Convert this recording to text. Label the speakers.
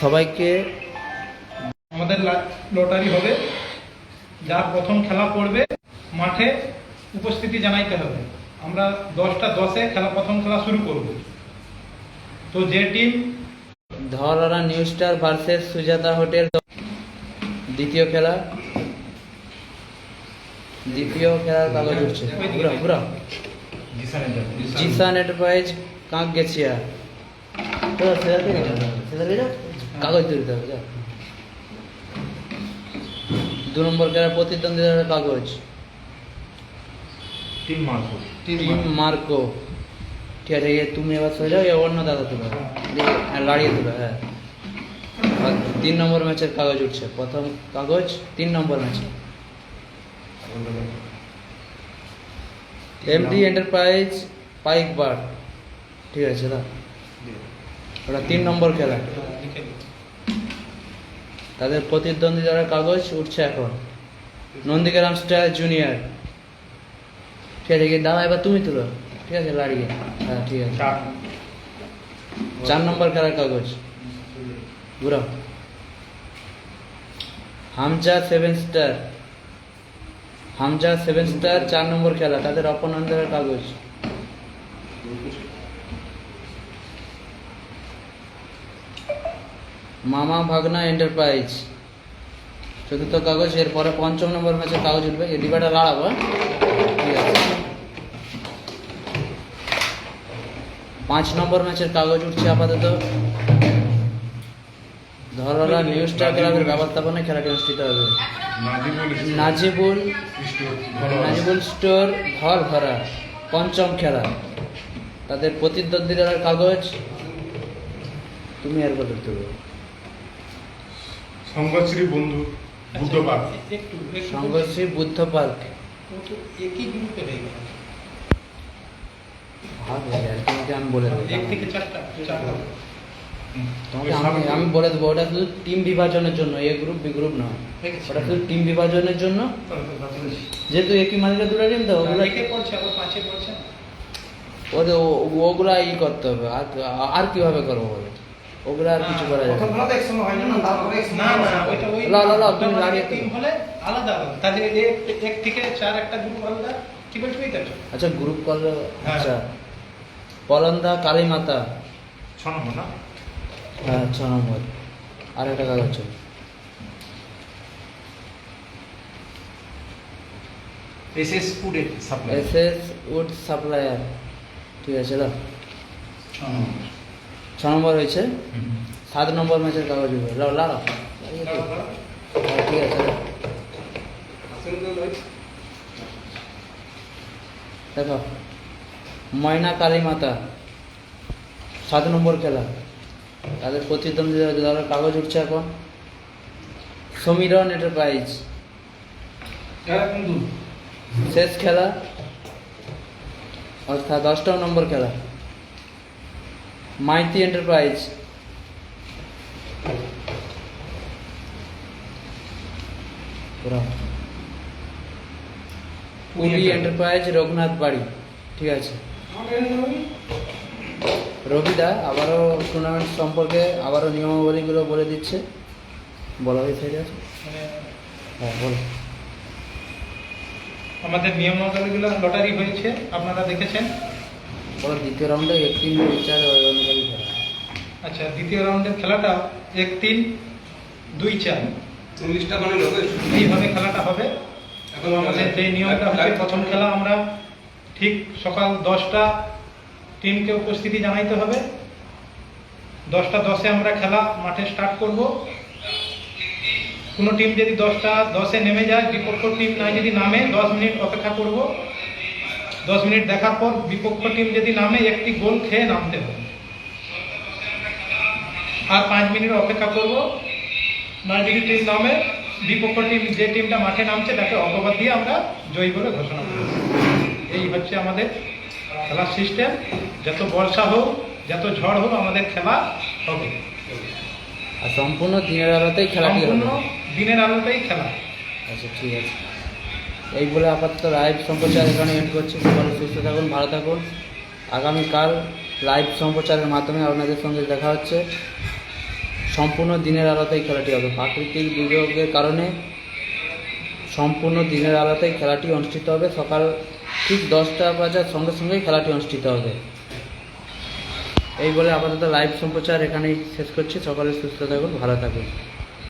Speaker 1: সবাইকে
Speaker 2: আমাদের লটারি হবে, যার প্রথম খেলা পড়বে মাঠে উপস্থিতি জানাইতে হবে। আমরা 10:10-এ প্রথম খেলা শুরু করব। তো যে টিম
Speaker 1: ধররা new star versus Sujata hotel, দ্বিতীয় খেলার কাগজ উঠছে। পুরা জিসান এন্টারপ্রাইজ কাঁক গেছিয়া কাগজ তুলতে হবে। 2 নম্বর খেলার প্রতিদ্বন্দ্বিতার কাগজ
Speaker 3: টিম
Speaker 1: মার্কো। ঠিক আছে, তুমি এবার সরে যাও, অন্য দাদা তুলো, লাড়িয়ে তুলো। হ্যাঁ, 3 নম্বর ম্যাচের কাগজ উঠছে। প্রথম কাগজ 3 নম্বর ম্যাচে এমডি এন্টারপ্রাইজ পাইক বার। ঠিক আছে, ওটা 3 নম্বর খেলা। তাদের প্রতিদ্বন্দ্বিতার কাগজ উঠছে এখন নন্দীগ্রাম স্টার জুনিয়র। ঠিক আছে, দাদা এবার তুমি তুলো। ঠিক আছে, লাড়িয়ে। হ্যাঁ, ঠিক আছে। 4 নম্বর খেলার কাগজ ঘুরাও। হামজা 7 স্টার 4 নম্বর খেলা, তাদের অপনন্দের কাগজ। মামা ভাগনা এন্টারপ্রাইজ 4র্থ কাগজ। এরপরে 5ম নম্বর ম্যাচের কাগজ উঠবে। এই ডিবাটা লাড়াবো। ঠিক আছে, 5 নম্বর ম্যাচের কাগজ উঠছে আপাতত। ধরলা নিউ স্টার ক্লাবের ব্যবস্থাপনায় খেলাটি অনুষ্ঠিত হবে। নাজিবুল স্টোর ধরভরা 5ম খেলা, তাদের প্রতিদ্বন্দ্বিতার কাগজ তুমি আর বলতে দেবো।
Speaker 3: সংঘশ্রী বন্ধু বুদ্ধ পার্ক,
Speaker 1: সংঘশ্রী বুদ্ধ পার্ক।
Speaker 2: একই গ্রুপে হয়ে গেল।
Speaker 1: আমি বলে দেবো,
Speaker 2: 1 থেকে 4টা।
Speaker 1: তোমাকে আমি বলে দেবো। ওটা শুধু টিম বিভাজনের জন্য, এ গ্রুপ বি গ্রুপ নয়। ওটা শুধু টিম বিভাজনের জন্য, যেহেতু একই মালিকা দুটো টিম, তো ওগুলো ওগুলা করতে হবে। আর কিভাবে করবো বলে, ওগুলা আর কিছু করা যাবে না। তুমি লাগিয়ে আচ্ছা, গ্রুপ করলে। আচ্ছা, পলন্দা কালীমাতা
Speaker 3: 6 নম্বর না?
Speaker 1: হ্যাঁ, 6 নম্বর। আর একটা কাগজ
Speaker 3: এসএস
Speaker 1: উড সাপ্লায়ার। ঠিক আছে, 6 নম্বর হয়েছে। 7 নম্বর ম্যাচের কাগজ হবে। লাও। ঠিক আছে, দেখো ময়না কালীমাতা 7 নম্বর খেলা, তাদের প্রতিদ্বন্দ্বিতার কাগজ উঠছে এখন। সমীরন এন্টারপ্রাইজ শেষ খেলা, অর্থাৎ 10ম নম্বর খেলা। মাইতি এন্টারপ্রাইজ পুরী এন্টারপ্রাইজ রঘুনাথ বাড়ি। ঠিক আছে, রবিদা আবারও টুর্নামেন্ট সম্পর্কে আবারও নিয়মাবলীগুলো বলে দিচ্ছে। বলা হয়েছে। হ্যাঁ, বলো।
Speaker 2: আমাদের নিয়মাবলীগুলো লটারি হয়েছে, আপনারা দেখেছেন।
Speaker 1: বলো, দ্বিতীয় রাউন্ডে 1-3 2-4 অনুযায়ী খেলা।
Speaker 2: আচ্ছা, দ্বিতীয় রাউন্ডের খেলাটা 1-3 2-4 এইভাবে খেলাটা হবে। এখন আমাদের যে নিয়মটা হচ্ছে, প্রথম খেলা আমরা ঠিক সকাল 10টা টিমকে উপস্থিতি জানাইতে হবে। 10:10-এ আমরা খেলা মাঠে স্টার্ট করব। কোনো টিম যদি 10:10-এ নেমে যায়, বিপক্ষ টিম না যদি নামে 10 মিনিট অপেক্ষা করব। 10 মিনিট দেখার পর বিপক্ষ টিম যদি নামে, একটি গোল খেয়ে নামতে হবে। আর 5 মিনিট অপেক্ষা করব। না যদি টিম নামে, বিপক্ষ টিম যে টিমটা মাঠে নামছে তাকে অপবাদ দিয়ে আমরা জয়ী বলে ঘোষণা করব। এই হচ্ছে আমাদের খেলার সিস্টেম। যত বর্ষা হোক, যত ঝড় হোক, আমাদের খেলা হবে।
Speaker 1: আর সম্পূর্ণ দিনের আলোতেই খেলাটি হবে।
Speaker 2: দিনের আলোতেই খেলা।
Speaker 1: আচ্ছা, ঠিক আছে। এই বলে আপাতত লাইভ সম্প্রচার এখানে এন্ড করছি। সকলে সুস্থ থাকুন, ভালো থাকুন। আগামীকাল লাইভ সম্প্রচারের মাধ্যমে আপনাদের সঙ্গে দেখা হচ্ছে। সম্পূর্ণ দিনের আলোতেই খেলাটি হবে। প্রাকৃতিক দুর্যোগের কারণে সম্পূর্ণ দিনের আলোতেই খেলাটি অনুষ্ঠিত হবে। সকাল ঠিক 10টা বাজার সঙ্গে সঙ্গেই খেলাটি অনুষ্ঠিত হবে। এই বলে আপাতত লাইভ সম্প্রচার এখানেই শেষ করছি। সকলে সুস্থ থাকুন, ভালো থাকুন।